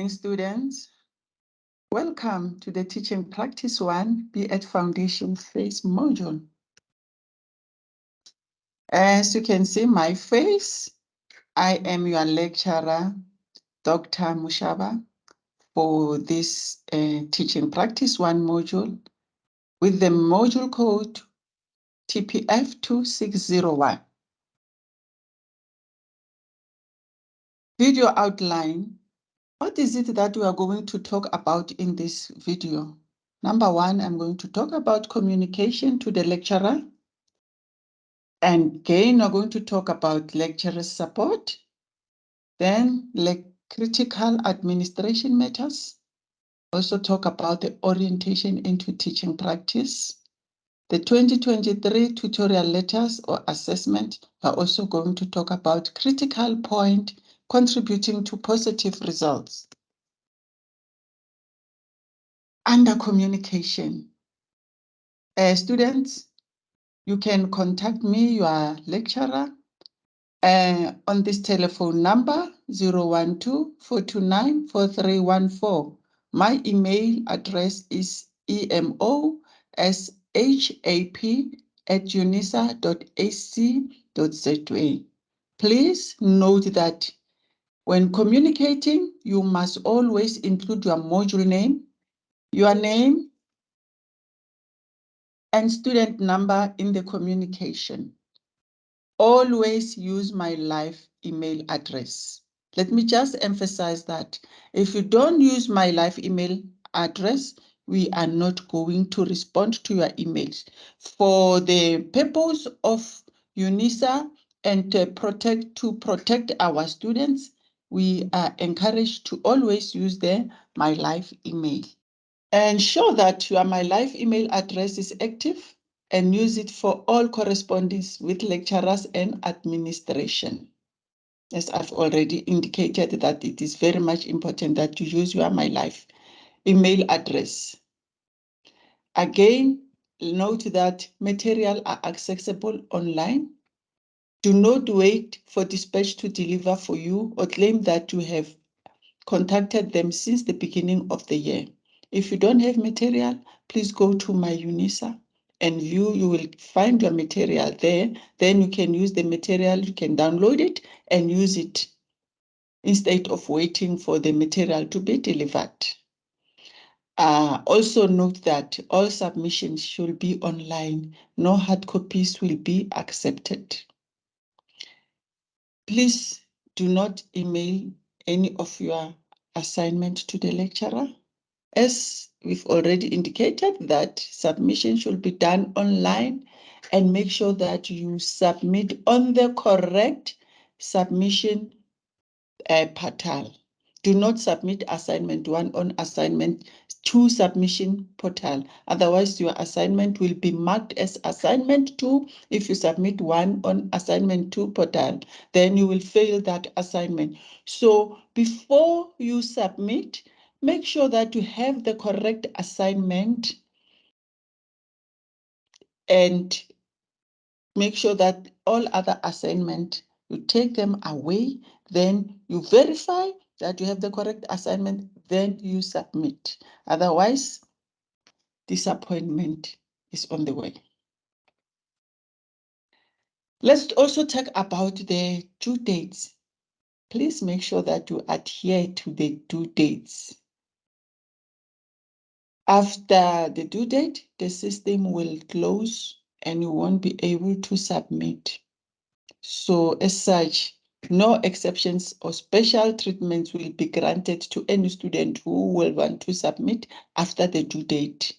morning, students. Welcome to the Teaching Practice 1 B.ED Foundation Face module. As you can see my face, I am your lecturer, Dr. Moshaba, for this Teaching Practice 1 module with the module code TPF2601. Video outline. What is it that we are going to talk about in this video? Number one, I'm going to talk about communication to the lecturer. And again, we're going to talk about lecturer support. Then critical administration matters. Also talk about the orientation into teaching practice. The 2023 tutorial letters or assessment are also going to talk about critical point contributing to positive results. Under communication, students, you can contact me, your lecturer, on this telephone number 012-429-4314. My email address is emoshap@unisa.ac.za. Please note that when communicating, you must always include your module name, your name, and student number in the communication. Always use my live email address. Let me just emphasize that if you don't use my live email address, we are not going to respond to your emails. For the purpose of UNISA and to protect our students, we are encouraged to always use my live email. Ensure that your my live email address is active and use it for all correspondence with lecturers and administration. As I've already indicated that it is very much important that you use your my live email address. Again, note that material are accessible online. Do not wait for dispatch to deliver for you or claim that you have contacted them since the beginning of the year. If you don't have material, please go to my UNISA and you will find your material there. Then you can use the material, you can download it and use it instead of waiting for the material to be delivered. Also note that all submissions should be online. No hard copies will be accepted. Please do not email any of your assignment to the lecturer. As we've already indicated that submission should be done online, and make sure that you submit on the correct submission portal. Do not submit assignment 1 on assignment 2 submission portal. Otherwise, your assignment will be marked as assignment 2. If you submit 1 on assignment 2 portal, then you will fail that assignment. So before you submit, make sure that you have the correct assignment and make sure that all other assignment, you take them away, then you verify that you have the correct assignment, then you submit. Otherwise, disappointment is on the way. Let's also talk about the due dates. Please make sure that you adhere to the due dates. After the due date, the system will close and you won't be able to submit. So as such, no exceptions or special treatments will be granted to any student who will want to submit after the due date.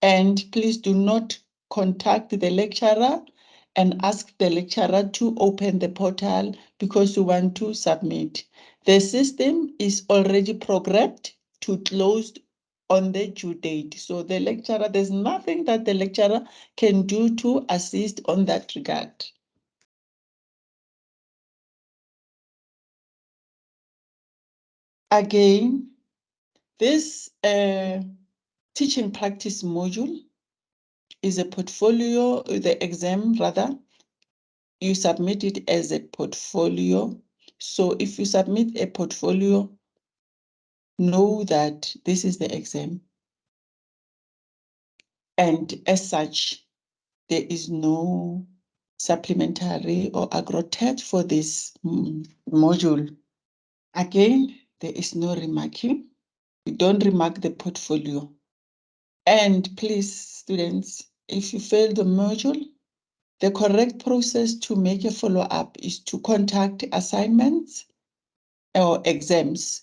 And please do not contact the lecturer and ask the lecturer to open the portal because you want to submit. The system is already programmed to close on the due date. So the lecturer, there's nothing that the lecturer can do to assist on that regard. Again, this teaching practice module is a portfolio, the exam rather, you submit it as a portfolio. So if you submit a portfolio, know that this is the exam. And as such, there is no supplementary or agro-TET for this module. Again, there is no remarking. You don't remark the portfolio. And please, students, if you fail the module, the correct process to make a follow-up is to contact assignments or exams.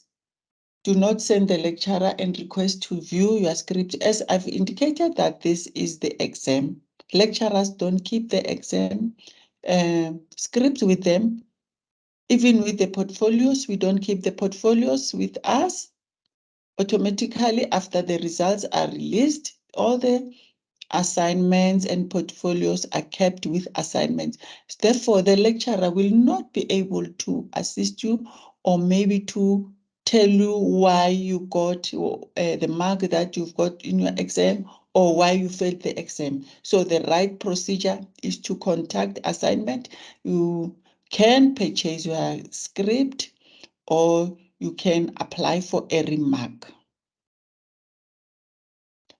Do not send the lecturer and request to view your script, as I've indicated that this is the exam. Lecturers don't keep the exam scripts with them. Even with the portfolios, we don't keep the portfolios with us. Automatically, after the results are released, all the assignments and portfolios are kept with assignments. Therefore, the lecturer will not be able to assist you or maybe to tell you why you got the mark that you've got in your exam or why you failed the exam. So the right procedure is to contact assignment. You can purchase your script or you can apply for a remark.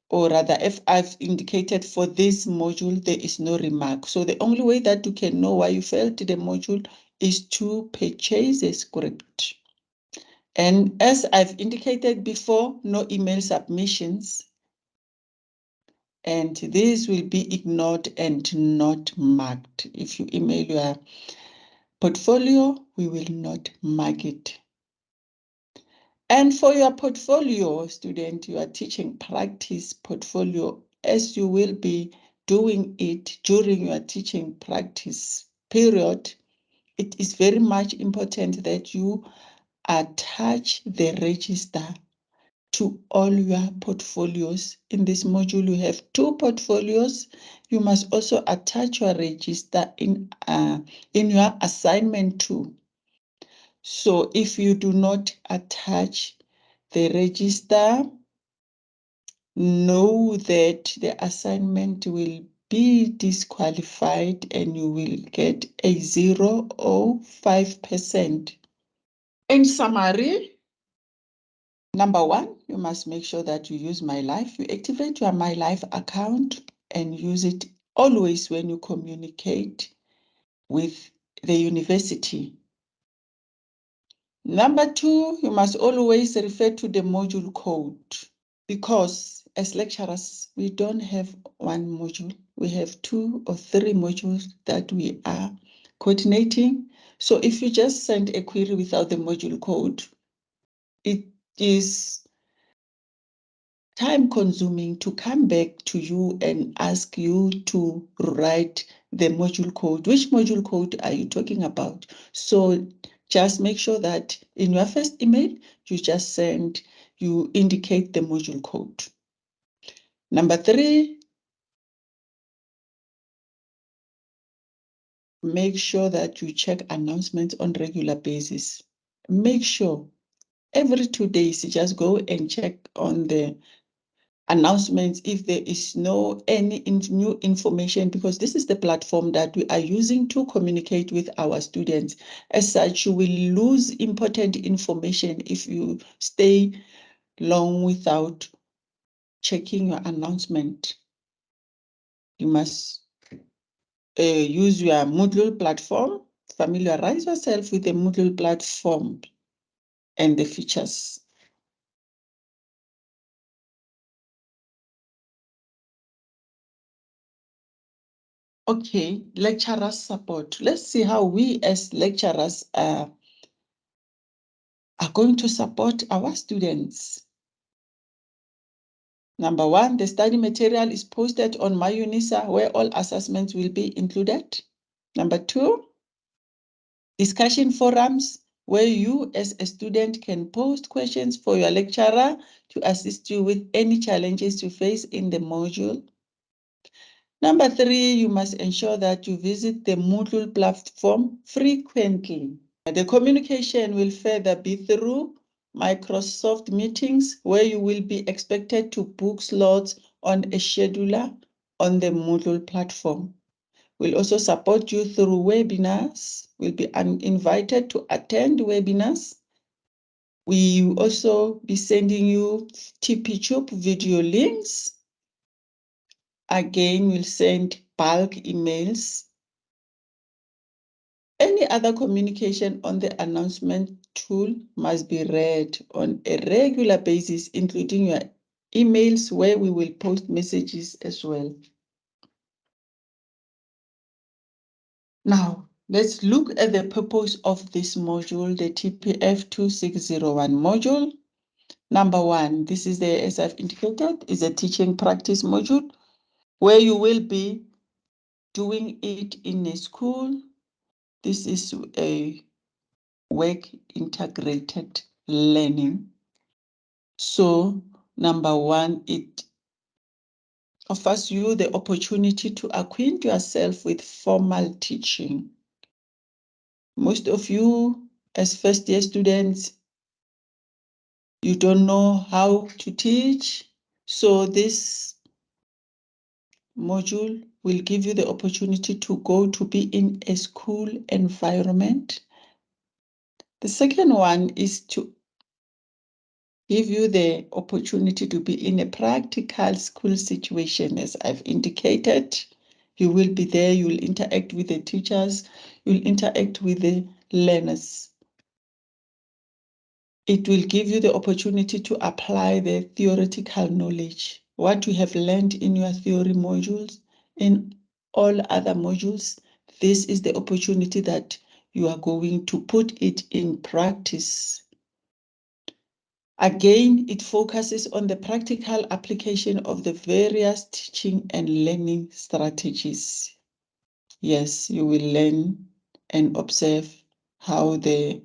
Or rather, if I've indicated for this module, there is no remark. So the only way that you can know why you failed the module is to purchase a script. And as I've indicated before, no email submissions. And this will be ignored and not marked. If you email your portfolio, we will not mark it. And for your portfolio, student, your teaching practice portfolio, as you will be doing it during your teaching practice period, it is very much important that you attach the register to all your portfolios. In this module, you have 2 portfolios. You must also attach your register in your assignment too. So if you do not attach the register, know that the assignment will be disqualified and you will get a 0 or 5%. In summary, number 1, you must make sure that you use My Life. You activate your My Life account and use it always when you communicate with the university. Number 2, you must always refer to the module code, because as lecturers, we don't have one module. We have 2 or 3 modules that we are coordinating. So if you just send a query without the module code, it is time consuming to come back to you and ask you to write the module code. Which module code are you talking about? So just make sure that in your first email, you indicate the module code. Number 3, make sure that you check announcements on regular basis. Make sure every 2 days, you just go and check on the announcements if there is any new information, because this is the platform that we are using to communicate with our students. As such, you will lose important information if you stay long without checking your announcement. You must use your Moodle platform, familiarize yourself with the Moodle platform and the features. Okay, lecturer support. Let's see how we as lecturers are going to support our students. Number 1, the study material is posted on MyUnisa, where all assessments will be included. Number 2, discussion forums, where you as a student can post questions for your lecturer to assist you with any challenges you face in the module. Number 3, you must ensure that you visit the Moodle platform frequently. The communication will further be through Microsoft Meetings, where you will be expected to book slots on a scheduler on the Moodle platform. We'll also support you through webinars. We'll be invited to attend webinars We will also be sending you TPTube video links. Again, we'll send bulk emails. Any other communication on the announcement tool must be read on a regular basis, including your emails, where we will post messages as well. Now, let's look at the purpose of this module, the TPF2601 module. Number one, this is the, as I've indicated, is a teaching practice module where you will be doing it in a school. This is a work integrated learning. So, number one, it offers you the opportunity to acquaint yourself with formal teaching. Most of you, as first-year students, you don't know how to teach. So this module will give you the opportunity to go to be in a school environment. The second one is to give you the opportunity to be in a practical school situation. As I've indicated, you will be there, you'll interact with the teachers, you'll interact with the learners. It will give you the opportunity to apply the theoretical knowledge, what you have learned in your theory modules, in all other modules. This is the opportunity that you are going to put it in practice. Again, it focuses on the practical application of the various teaching and learning strategies. Yes, you will learn and observe how the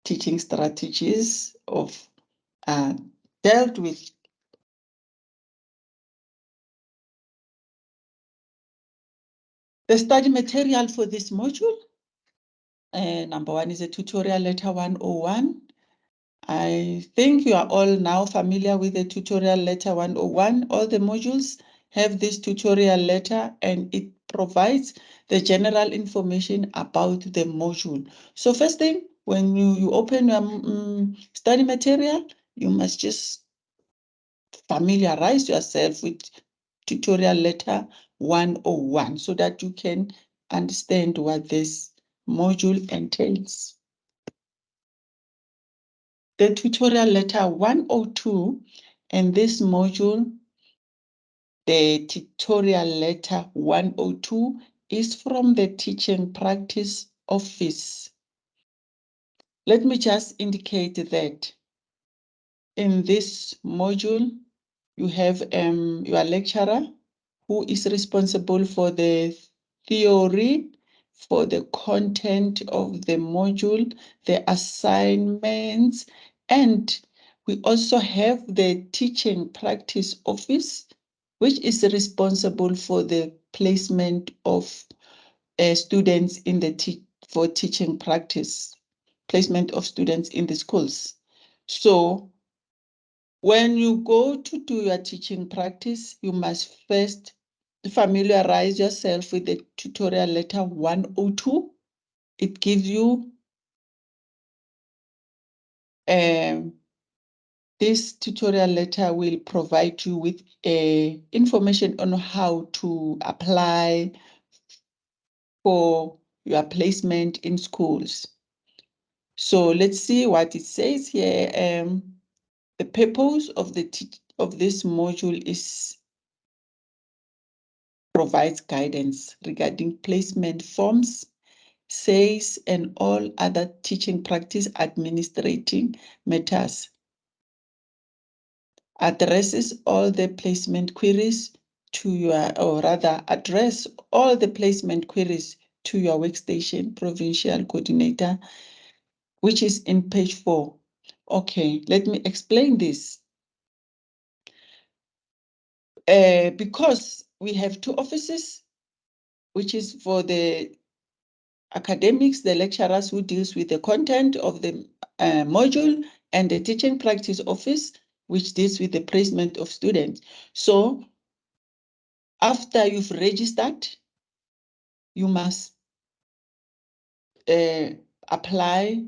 teaching strategies are dealt with. The study material for this module, number one is a tutorial letter 101. I think you are all now familiar with the tutorial letter 101. All the modules have this tutorial letter and it provides the general information about the module. So first thing, when you open your study material, you must just familiarize yourself with tutorial letter 101 so that you can understand what this module entails. The tutorial letter 102 and this module, the tutorial letter 102 is from the teaching practice office. Let me just indicate that in this module, you have your lecturer who is responsible for the theory, for the content of the module, the assignments, and we also have the teaching practice office, which is responsible for the placement of students in the for teaching practice, placement of students in the schools. So when you go to do your teaching practice, you must first familiarize yourself with the tutorial letter 102. It gives you this tutorial letter will provide you with information on how to apply for your placement in schools. So let's see what it says here. The purpose of this module is provides guidance regarding placement forms, says, and all other teaching practice administrating matters. Addresses all the placement queries to your, or rather address all the placement queries to your workstation provincial coordinator, which is in page 4. Okay, let me explain this. Because we have two offices, which is for the academics, the lecturers who deals with the content of the module, and the teaching practice office, which deals with the placement of students. So after you've registered, you must apply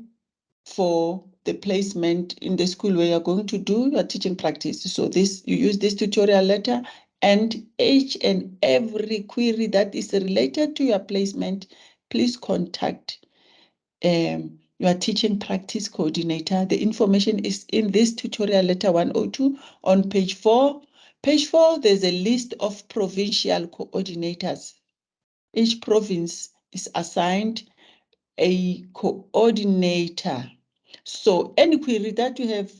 for the placement in the school where you're going to do your teaching practice. So you use this tutorial letter, and each and every query that is related to your placement, please contact your teaching practice coordinator. The information is in this tutorial letter 102 on page 4. Page 4, there's a list of provincial coordinators. Each province is assigned a coordinator. So any query that you have,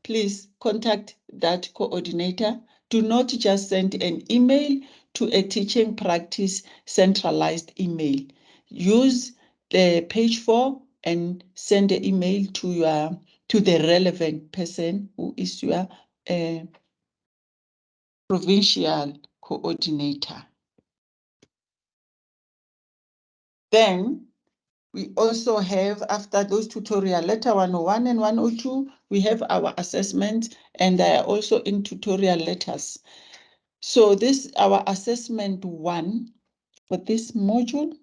please contact that coordinator. Do not just send an email to a teaching practice centralized email. Use the page 4 and send an email to the relevant person who is your provincial coordinator. Then we also have, after those tutorial letter 101 and 102, we have our assessment, and they are also in tutorial letters. So this, our assessment 1 for this module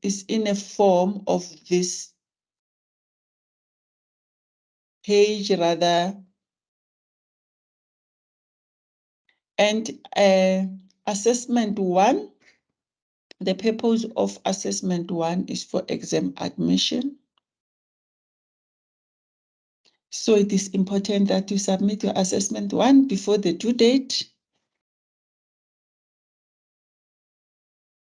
is in a form of this page rather. And assessment 1, the purpose of assessment 1 is for exam admission. So it is important that you submit your assessment 1 before the due date.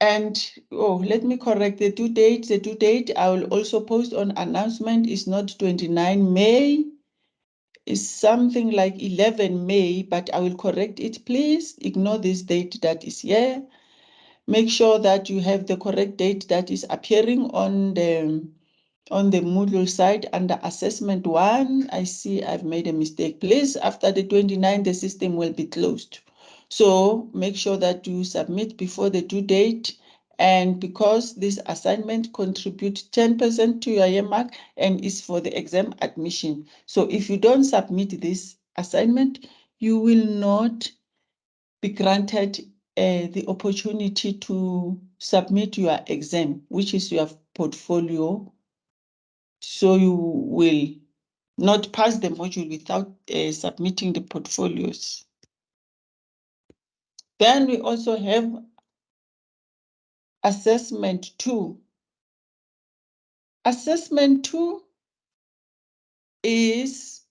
And let me correct the due date. The due date I will also post on announcement is not 29 May. It's something like 11 May, but I will correct it. Please ignore this date that is here. Make sure that you have the correct date that is appearing on the Moodle side under assessment 1. I see I've made a mistake. Please, after the 29th, the system will be closed. So make sure that you submit before the due date. And because this assignment contributes 10% to your year mark and is for the exam admission. So if you don't submit this assignment, you will not be granted the opportunity to submit your exam, which is your portfolio. So you will not pass the module without submitting the portfolios. Then we also have assessment 2. Assessment 2 is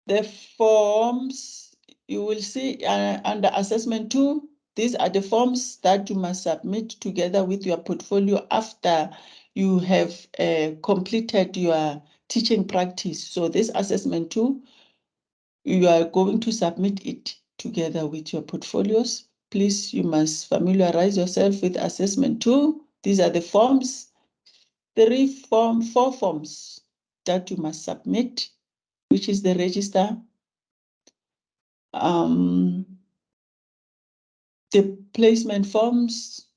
the forms you will see under assessment 2. These are the forms that you must submit together with your portfolio after you have completed your teaching practice. So this assessment 2, you are going to submit it together with your portfolios. Please, you must familiarize yourself with assessment 2. These are the forms, 4 forms that you must submit, which is the register, the placement forms,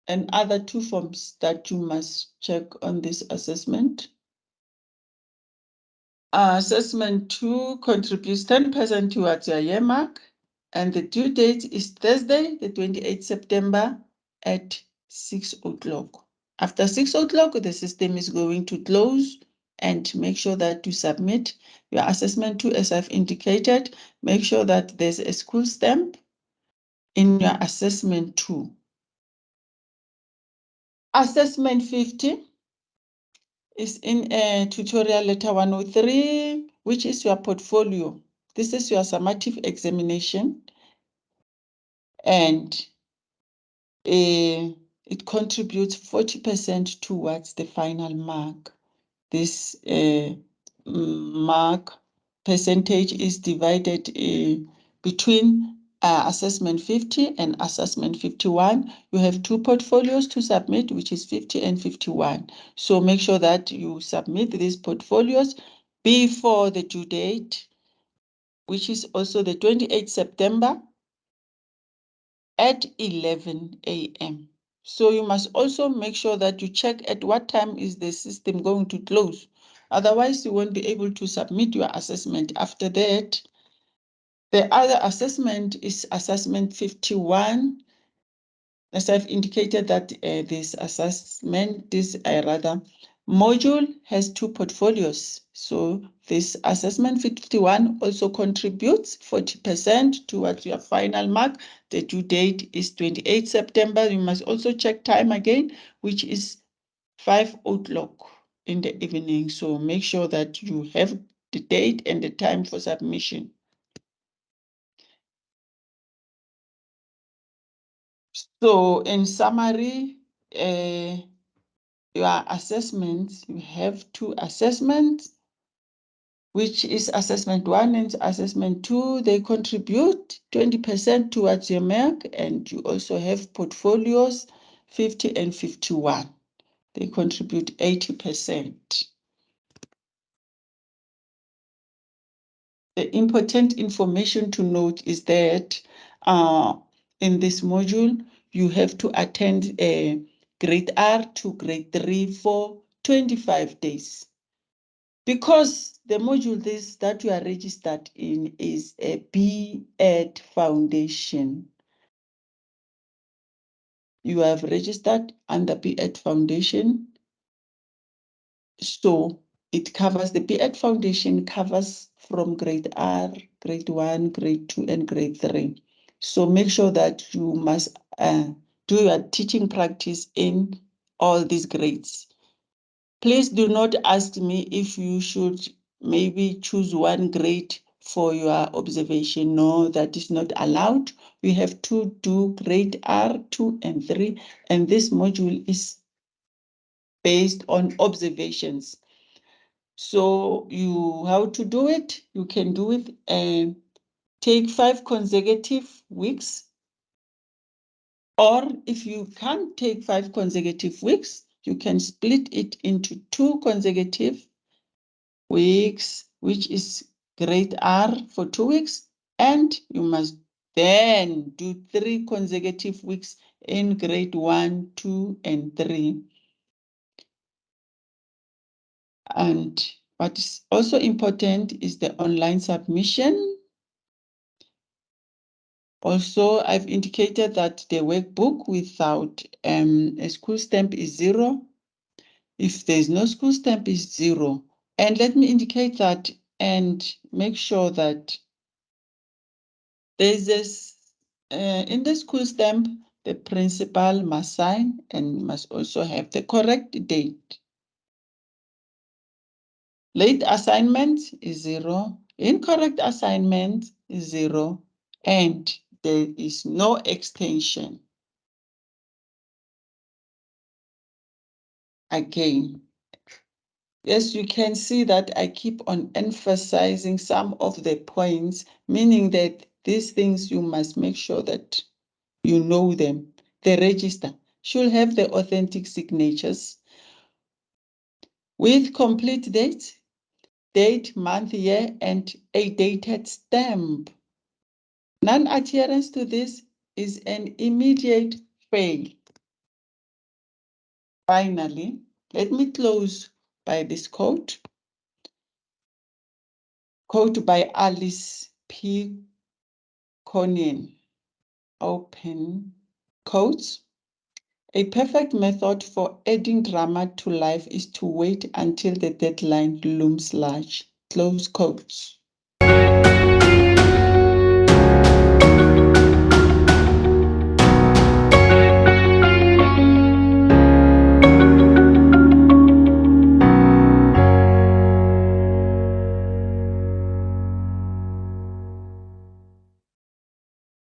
and other 2 forms that you must check on this assessment. Assessment 2 contributes 10% towards your year mark, and the due date is Thursday, the 28th September at 6 o'clock. After 6 o'clock, the system is going to close, and make sure that you submit your assessment 2 as I've indicated. Make sure that there's a school stamp in your assessment 2. Assessment 50 is in a tutorial letter 103, which is your portfolio. This is your summative examination, and it contributes 40% towards the final mark. This mark percentage is divided between assessment 50 and assessment 51. You have 2 portfolios to submit, which is 50 and 51. So make sure that you submit these portfolios before the due date, which is also the 28th September at 11 a.m. So you must also make sure that you check at what time is the system going to close. Otherwise, you won't be able to submit your assessment after that. The other assessment is assessment 51. As I've indicated that this module has 2 portfolios. So this assessment 51 also contributes 40% towards your final mark. The due date is 28 September. You must also check time again, which is 5:00 in the evening. So make sure that you have the date and the time for submission. So in summary, your assessments, you have 2 assessments, which is assessment 1 and assessment 2. They contribute 20% towards your mark, and you also have portfolios 50 and 51. They contribute 80%. The important information to note is that in this module, you have to attend a grade R to grade 3 for 25 days. Because the module that you are registered in is a B.ED foundation. You have registered under B.ED foundation. So it covers, the B.ED foundation covers from grade R, grade 1, grade 2, and grade 3. So make sure that you must do your teaching practice in all these grades. Please do not ask me if you should maybe choose one grade for your observation. No, that is not allowed. We have to do grade R, 2, and 3, and this module is based on observations. So how to do it? You can do it and take 5 consecutive weeks. Or if you can't take 5 consecutive weeks, you can split it into 2 consecutive weeks, which is grade R for 2 weeks. And you must then do 3 consecutive weeks in grade 1, 2, and 3. And what is also important is the online submission. Also, I've indicated that the workbook without a school stamp is 0. If there's no school stamp, is 0. And let me indicate that and make sure that there's this, in the school stamp, the principal must sign and must also have the correct date. Late assignment is 0. Incorrect assignment is 0. And there is no extension. Again, yes, you can see that I keep on emphasizing some of the points, meaning that these things you must make sure that you know them. The register should have the authentic signatures with complete date, month, year, and a dated stamp. Non-adherence to this is an immediate fail. Finally, let me close by this quote. Quote by Alice P. Conan. Open quotes. A perfect method for adding drama to life is to wait until the deadline looms large. Close quotes.